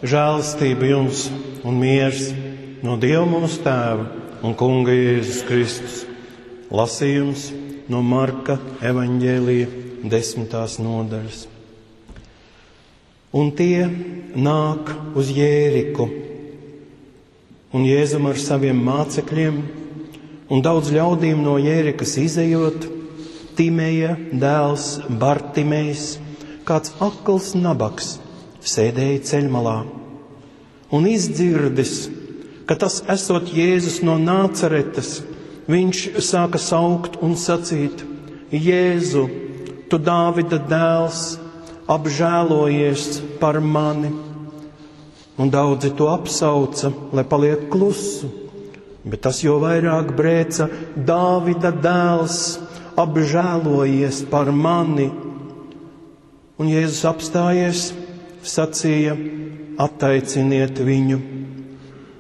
Žēlastība jums un miers no Dieva mūsu Tēva un Kunga Jēzus Kristus. Lasījums no Marka evaņģēlija 10. nodaļas. Un tie nāk uz Jēriku, un Jēzum ar saviem mācekļiem un daudz ļaudīm no Jērikas izejot, Timeja dēls Bartimejs, kāds akls nabaks, sēdēja ceļmalā, un izdzirdis, ka tas esot Jēzus no Nācaretes, viņš sāka saukt un sacīt: Jēzu, tu Dāvida dēls, apžēlojies par mani. Un daudzi to apsauca, lai paliek klusu, bet tas jo vairāk brēca: Dāvida dēls, apžēlojies par mani. Un Jēzus apstājies, sacīja: Attaiciniet viņu.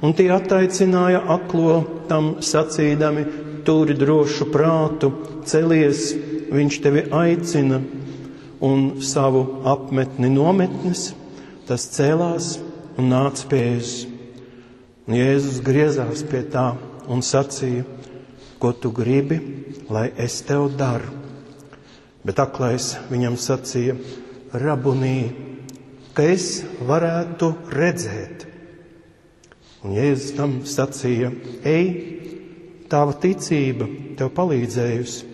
Un tie attaicināja aklo, tam sacīdami: Turi drošu prātu, celies, viņš tevi aicina. Un savu apmetni nometnis, tas cēlās un nāca pie Jēzus. Un Jēzus griezās pie tā un sacīja: Ko tu gribi, lai es tev daru? Bet aklais viņam sacīja: Rabunī, ka es varētu redzēt. Un Jēzus tam sacīja: Ej, tava ticība tev palīdzējusi.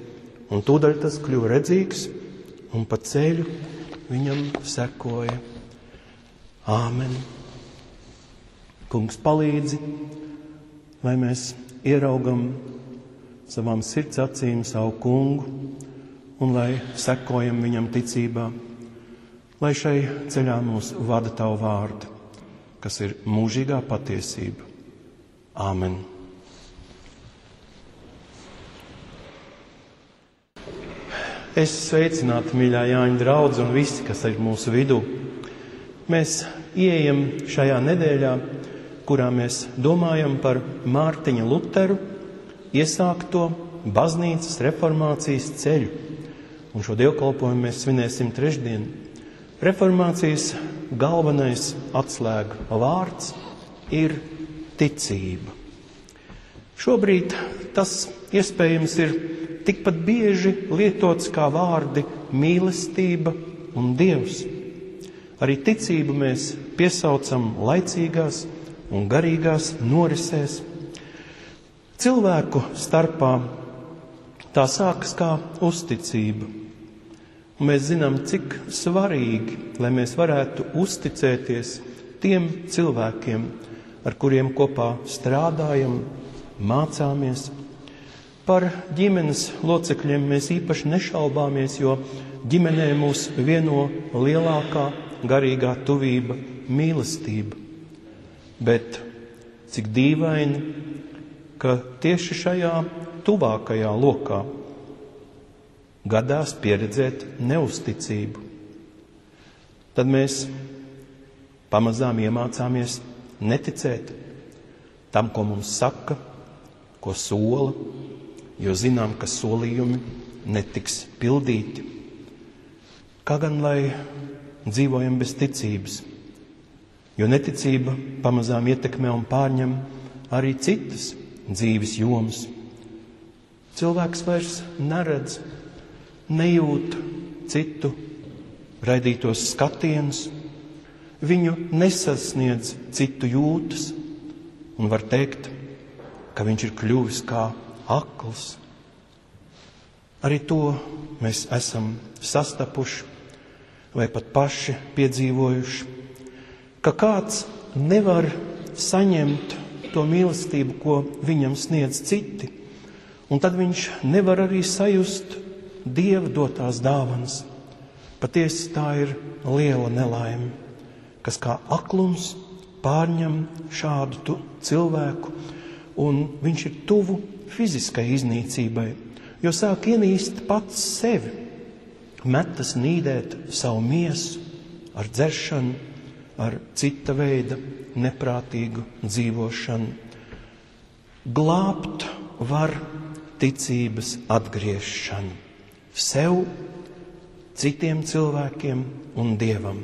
Un tūdaļ tas kļuva redzīgs, un pa ceļu viņam sekoja. Āmen. Kungs palīdzi, lai mēs ieraugam savām sirds acīm savu Kungu, un lai sekojam viņam ticībā, lai šai ceļā mūs vada tavu vārdu, kas ir mūžīgā patiesība. Āmen. Es sveicinātu, mīļā Jāņa draudze un visi, kas ir mūsu vidū. Mēs ieejam šajā nedēļā, kurā mēs domājam par Mārtiņa Luteru iesākto baznīcas reformācijas ceļu. Un šo dievkalpojumu mēs svinēsim trešdien. Reformācijas galvenais atslēga vārds ir ticība. Šobrīd tas iespējams ir tikpat bieži lietots kā vārdi mīlestība un Dievs. Arī ticību mēs piesaucam laicīgās un garīgās norisēs. Cilvēku starpā tā sākas kā uzticība. Un mēs zinām, cik svarīgi, lai mēs varētu uzticēties tiem cilvēkiem, ar kuriem kopā strādājam, mācāmies. Par ģimenes locekļiem mēs īpaši nešaubāmies, jo ģimenē mūs vieno lielākā garīgā tuvība – mīlestība. Bet cik dīvaini, ka tieši šajā tuvākajā lokā gadās pieredzēt neusticību. Tad mēs pamazām iemācāmies neticēt tam, ko mums saka, ko sola, jo zinām, ka solījumi netiks pildīti. Kā gan lai dzīvojam bez ticības? Jo neticība pamazām ietekmē un pārņem arī citas dzīves jomas. Cilvēks vairs neredz, nejūt citu raidītos skatienus, viņu nesasniedz citu jūtas, un var teikt, ka viņš ir kļuvis kā akls. Arī to mēs esam sastapuši vai pat paši piedzīvojuši, ka kāds nevar saņemt to mīlestību, ko viņam sniedz citi, un tad viņš nevar arī sajust Dieva dotās dāvanas. Patiesi tā ir liela nelaime, kas kā aklums pārņem šādu cilvēku, un viņš ir tuvu fiziskai iznīcībai, jo sāk ienīst pats sevi, metas nīdēt savu miesu ar dzeršanu, ar cita veida neprātīgu dzīvošanu. Glābt var ticības atgriešanu sev, citiem cilvēkiem un Dievam.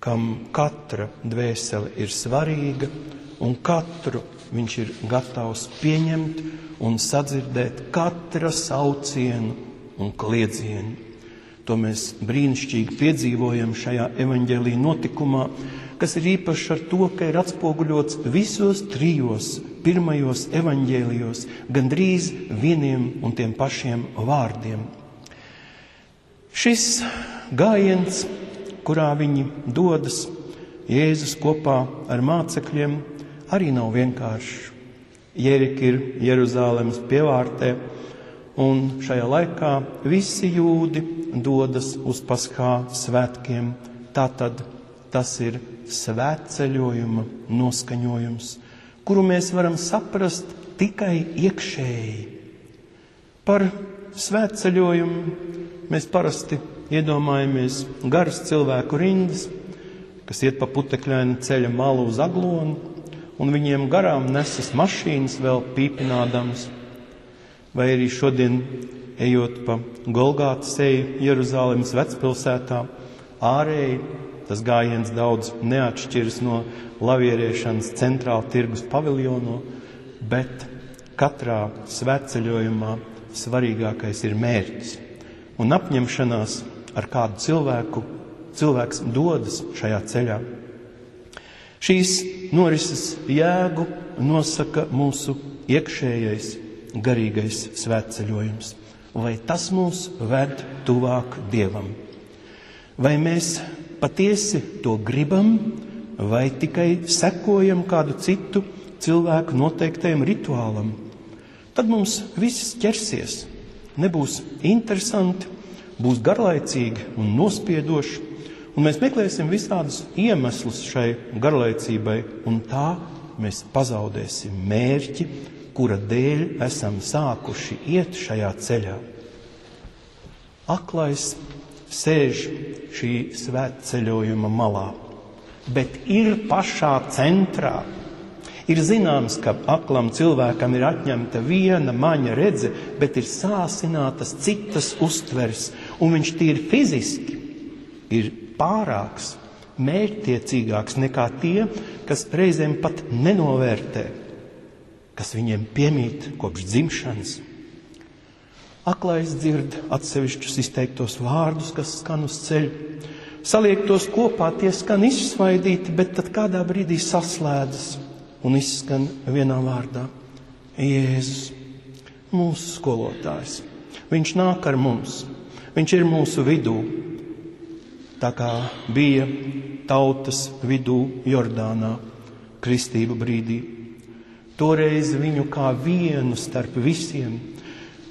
kam katra dvēsele ir svarīga un katru viņš ir gatavs pieņemt un sadzirdēt katra saucienu un kliedzienu. To mēs brīnišķīgi piedzīvojam šajā evaņģēlija notikumā, kas ir īpašs ar to, ka ir atspoguļots visos 3 pirmajos evaņģēlijos gandrīz vieniem un tiem pašiem vārdiem. Šis gājiens, kurā viņi dodas, Jēzus kopā ar mācekļiem, arī nav vienkāršs. Jērika ir Jeruzālemes pievārtē, un šajā laikā visi jūdi dodas uz Paskā svētkiem. Tātad tas ir svētceļojuma noskaņojums, kuru mēs varam saprast tikai iekšēji. Par svētceļojumu mēs parasti iedomājamies garas cilvēku rindas, kas iet pa putekļaina ceļa malu uz Aglonu, un viņiem garām nesas mašīnas vēl pīpinādams. Vai arī šodien, ejot pa Golgātas eju Jeruzālemes vecpilsētā, ārēji tas gājiens daudz neatšķiras no lavieriešanas centrāla tirgus paviljono, bet katrā svētceļojumā svarīgākais ir mērķis. Un apņemšanās, ar kādu cilvēks dodas šajā ceļā. Šīs norises jēgu nosaka mūsu iekšējais garīgais svētceļojums. Vai tas mūs ved tuvāk Dievam? Vai mēs patiesi to gribam, vai tikai sekojam kādu citu cilvēku noteiktajam rituālam? Tad mums viss ķersies. Nebūs interesanti, būs garlaicīgi un nospiedoši, un mēs meklēsim visādus iemeslus šai garlaicībai, un tā mēs pazaudēsim mērķi, kura dēļ esam sākuši iet šajā ceļā. Aklais sēž šī svētceļojuma malā, bet ir pašā centrā. Ir zināms, ka aklam cilvēkam ir atņemta viena maņa redze, bet ir sāsinātas citas uztveres, un viņš tīri fiziski ir pārāks, mērķtiecīgāks nekā tie, kas reizēm pat nenovērtē, kas viņiem piemīt kopš dzimšanas. Aklais dzird atsevišķus izteiktos vārdus, kas skan uz ceļu. Saliek tos kopā, tie skan izsvaidīti, bet tad kādā brīdī saslēdzas un izskan vienā vārdā. Jēzus, mūsu skolotājs. Viņš nāk ar mums. Viņš ir mūsu vidū. Tā kā bija tautas vidū Jordānā kristību brīdī. Toreiz viņu kā vienu starp visiem,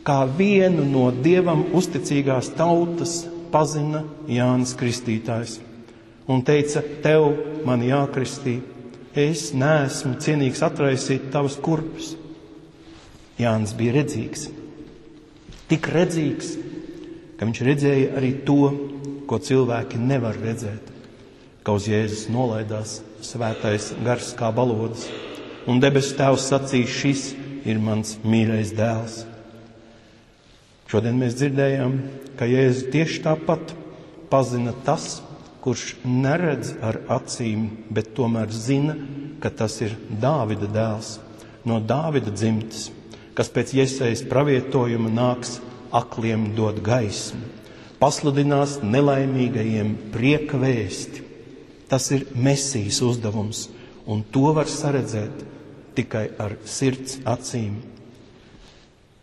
kā vienu no Dievam uzticīgās tautas pazina Jānis Kristītājs un teica, tev man jākristī, es neesmu cienīgs atraisīt tavas kurpes. Jānis bija redzīgs, tik redzīgs, ka viņš redzēja arī to, ko cilvēki nevar redzēt, ka uz Jēzus nolaidās svētais gars kā balodas, un debesu Tēvs sacīja, šis ir mans mīļais dēls. Šodien mēs dzirdējām, ka Jēzu tieši tāpat pazina tas, kurš neredz ar acīm, bet tomēr zina, ka tas ir Dāvida dēls, no Dāvida dzimtes, kas pēc Jesajas pravietojuma nāks akliem dot gaismu, pasludinās nelaimīgajiem prieka vēsti. Tas ir Mesijas uzdevums, un to var saredzēt tikai ar sirds acīm.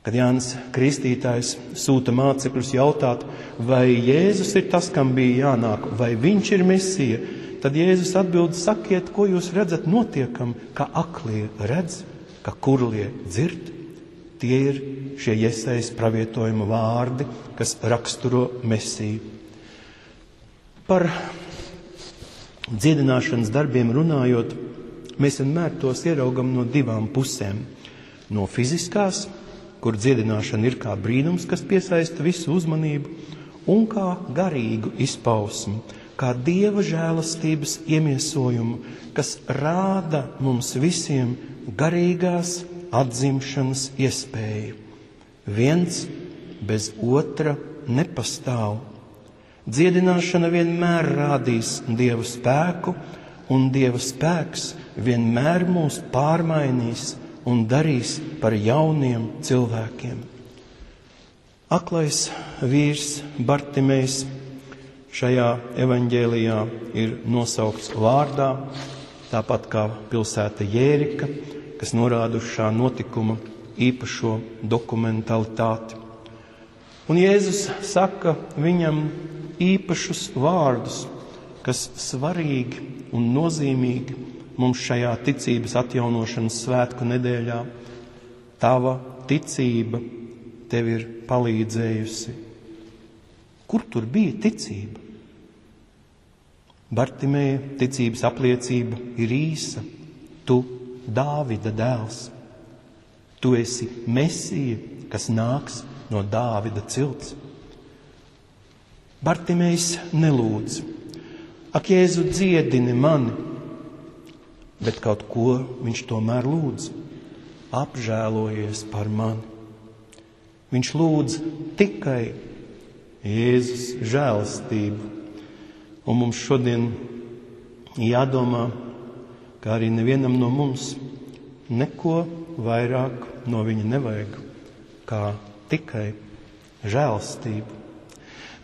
Kad Jānis Kristītājs sūta mācekļus jautāt, vai Jēzus ir tas, kam bija jānāk, vai viņš ir Mesija, tad Jēzus atbild, sakiet, ko jūs redzat notiekam, ka aklie redz, ka kurlie dzird. Tie ir šie Jesajas pravietojuma vārdi, kas raksturo Mesiju. Par dziedināšanas darbiem runājot, mēs vienmēr tos ieraugam no divām pusēm. No fiziskās, kur dziedināšana ir kā brīnums, kas piesaista visu uzmanību, un kā garīgu izpausmi, kā Dieva žēlastības iemiesojumu, kas rāda mums visiem garīgās atzimšanas iespēju. Viens bez otra nepastāv. Dziedināšana vienmēr rādīs Dieva spēku, un Dieva spēks vienmēr mūs pārmainīs un darīs par jauniem cilvēkiem. Aklais vīrs Bartimejs šajā evaņģēlijā ir nosaukts vārdā, tāpat kā pilsēta Jērika, kas norāda uz šā notikuma īpašo dokumentalitāti. Un Jēzus saka viņam īpašus vārdus, kas svarīgi un nozīmīgi mums šajā ticības atjaunošanas svētku nedēļā. Tava ticība tev ir palīdzējusi. Kur tur bija ticība? Bartimeja ticības apliecība ir īsa. Tu, Dāvida dēls. Tu esi Mesija, kas nāks no Dāvida cilts. Bartimejs nelūdz: Ak, Jēzu, dziedini mani, bet kaut ko viņš tomēr lūdz: apžēlojies par mani. Viņš lūdz tikai Jēzus žēlastību. Un mums šodien jādomā, ka arī nevienam no mums neko vairāk no viņa nevajag, kā tikai žēlastību.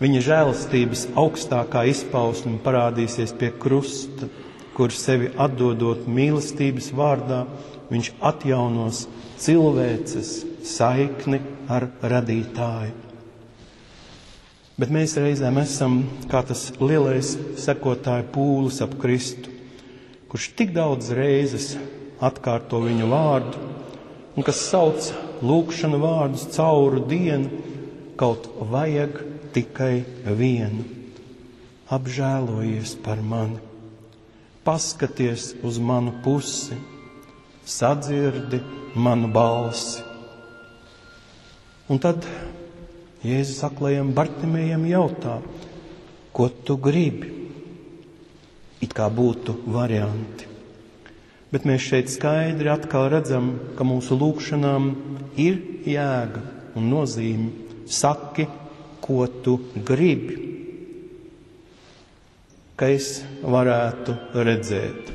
Viņa žēlastības augstākā izpausme parādīsies pie krusta, kur sevi atdodot mīlestības vārdā, viņš atjaunos cilvēces saikni ar radītāju. Bet mēs reizēm esam kā tas lielais sekotāju pūlis ap Kristu, kurš tik daudz reizes atkārto viņu vārdu un kas sauc lūgšanu vārdus cauru dienu, kaut vajag tikai vienu: apžēlojies par mani, paskaties uz manu pusi, sadzirdi manu balsi. Un tad Jēzus aklajam Bartimejam jautā: ko tu gribi? It kā būtu varianti. Bet mēs šeit skaidri atkal redzam, ka mūsu lūgšanām ir jēga un nozīme. Saki, ko tu gribi, ka es varētu redzēt.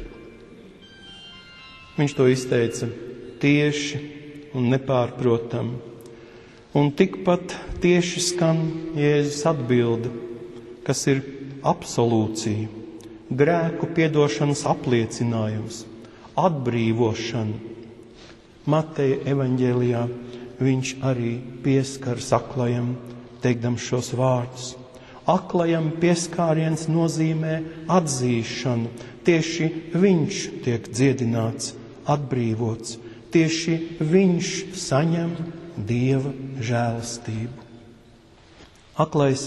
Viņš to izteica tieši un nepārprotami. Un tikpat tieši skan Jēzus atbilde, kas ir absolūcija, grēku piedošanas apliecinājums, atbrīvošana. Mateja evaņģēlijā viņš arī pieskaras aklajam, teikdams šos vārdus. Aklajam pieskāriens nozīmē atzīšanu. Tieši viņš tiek dziedināts, atbrīvots. Tieši viņš saņem Dieva žēlastību. Aklais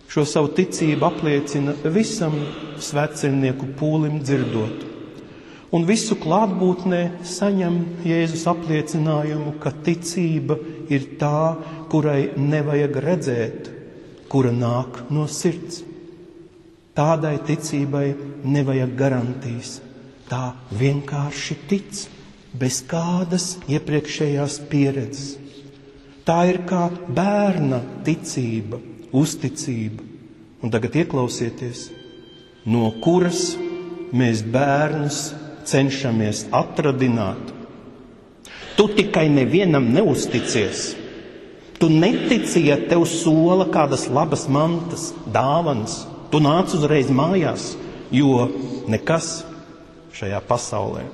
šo savu ticību apliecina visam svētceļnieku pūlim dzirdot. Un visu klātbūtnē saņem Jēzus apliecinājumu, ka ticība ir tā, kurai nevajag redzēt, kura nāk no sirds. Tādai ticībai nevajag garantijas. Tā vienkārši tic, bez kādas iepriekšējās pieredzes. Tā ir kā bērna ticība, uzticība. Un tagad ieklausieties, no kuras mēs bērnus cenšamies atradināt. Tu tikai nevienam neusticies. Tu netici, ja tev sola kādas labas mantas, dāvanas. Tu nāc uzreiz mājās, jo nekas šajā pasaulē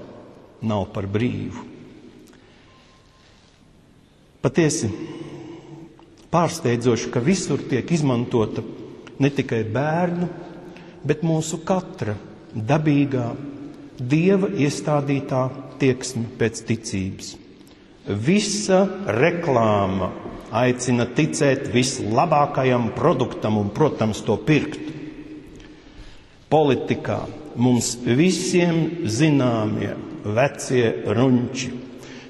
nav par brīvu. Patiesi pārsteidzoši, ka visur tiek izmantota ne tikai bērnu, bet mūsu katra dabīgā, Dieva iestādītā tieksme pēc ticības. Visa reklāma aicina ticēt vislabākajam produktam un, protams, to pirkt. Politikā mums visiem zināmie vecie ruņķi,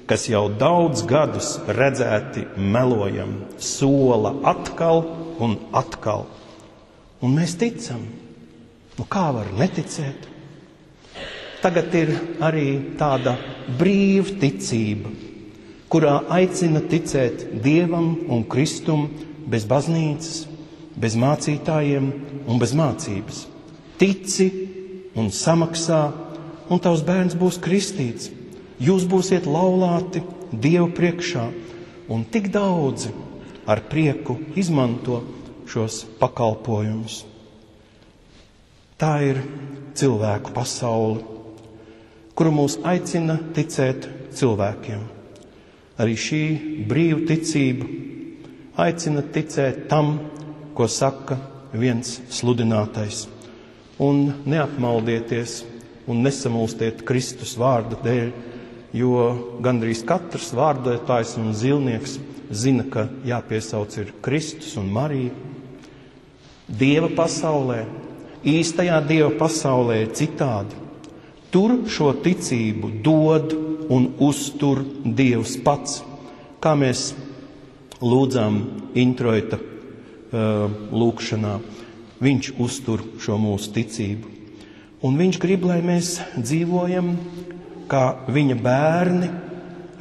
kas jau daudz gadus redzēti melojam, sola atkal un atkal. Un mēs ticam. Nu, kā var neticēt? Tagad ir arī tāda brīvticība, kurā aicina ticēt Dievam un Kristum bez baznīcas, bez mācītājiem un bez mācības. Tici un samaksā, un tavs bērns būs kristīts. Jūs būsiet laulāti Dievu priekšā, un tik daudzi ar prieku izmanto šos pakalpojumus. Tā ir cilvēku pasaule, kuru mūs aicina ticēt cilvēkiem. Arī šī brīva ticība aicina ticēt tam, ko saka viens sludinātais. Un neapmaldieties un nesamulstiet Kristus vārda dēļ, jo gandrīz katrs vārdotājs un zilnieks zina, ka jāpiesauc ir Kristus un Marija. Dieva pasaulē, īstajā Dieva pasaulē ir citādi. Tur šo ticību dod un uztur Dievs pats, kā mēs lūdzām introita lūkšanā. Viņš uztur šo mūsu ticību. Un viņš grib, lai mēs dzīvojam kā viņa bērni,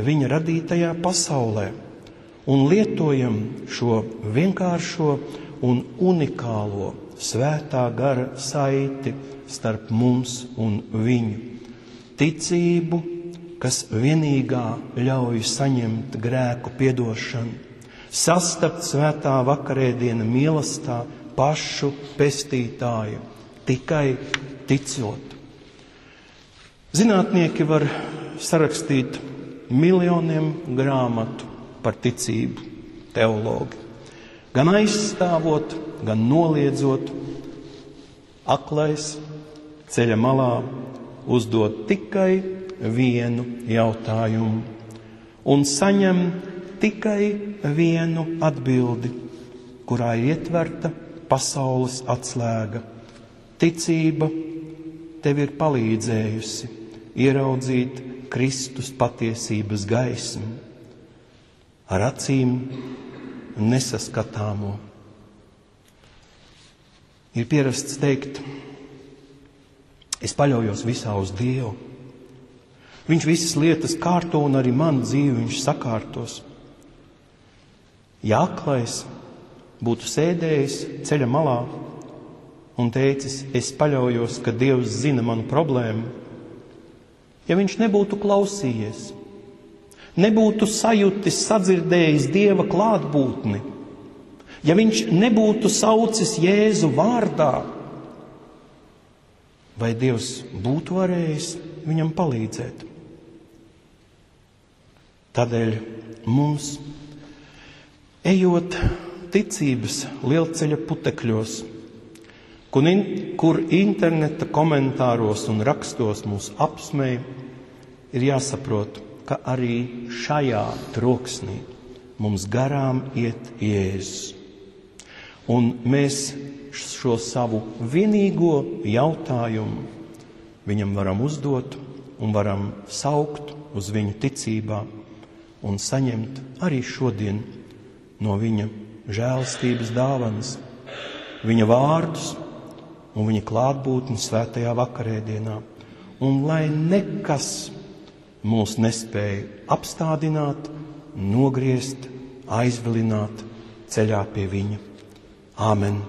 viņa radītajā pasaulē. Un lietojam šo vienkāršo un unikālo svētā gara saiti starp mums un viņu. Ticību, kas vienīgā ļauj saņemt grēku piedošanu, sastapt svētā vakarēdiena mīlestā pašu pestītāju, tikai ticot. Zinātnieki var sarakstīt miljoniem grāmatu par ticību, teologi. Gan aizstāvot, gan noliedzot, aklais ceļa malā uzdod tikai vienu jautājumu un saņem tikai vienu atbildi, kurā ir ietverta pasaules atslēga. Ticība tev ir palīdzējusi ieraudzīt Kristus patiesības gaismu ar acīm nesaskatāmo. Ir pierasts teikt, es paļaujos visā uz Dievu. Viņš visas lietas kārto un arī manu dzīvi viņš sakārtos. Ja aklais būtu sēdējis ceļa malā un teicis, es paļaujos, ka Dievs zina manu problēmu, ja viņš nebūtu klausījies, nebūtu sajutis, sadzirdējis Dieva klātbūtni, ja viņš nebūtu saucis Jēzu vārdā, vai Dievs būtu varējis viņam palīdzēt? Tādēļ mums, ejot ticības lielceļa putekļos, kur interneta komentāros un rakstos mūs apsmej, ir jāsaprot, ka arī šajā troksnī mums garām iet Jēzus. Un mēs šo savu vienīgo jautājumu viņam varam uzdot un varam saukt uz viņu ticībā un saņemt arī šodien no viņa žēlstības dāvanas, viņa vārdus un viņa klātbūtni svētajā vakarēdienā. Un lai nekas mūs nespēja apstādināt, nogriezt, aizvilināt ceļā pie viņa. Āmen.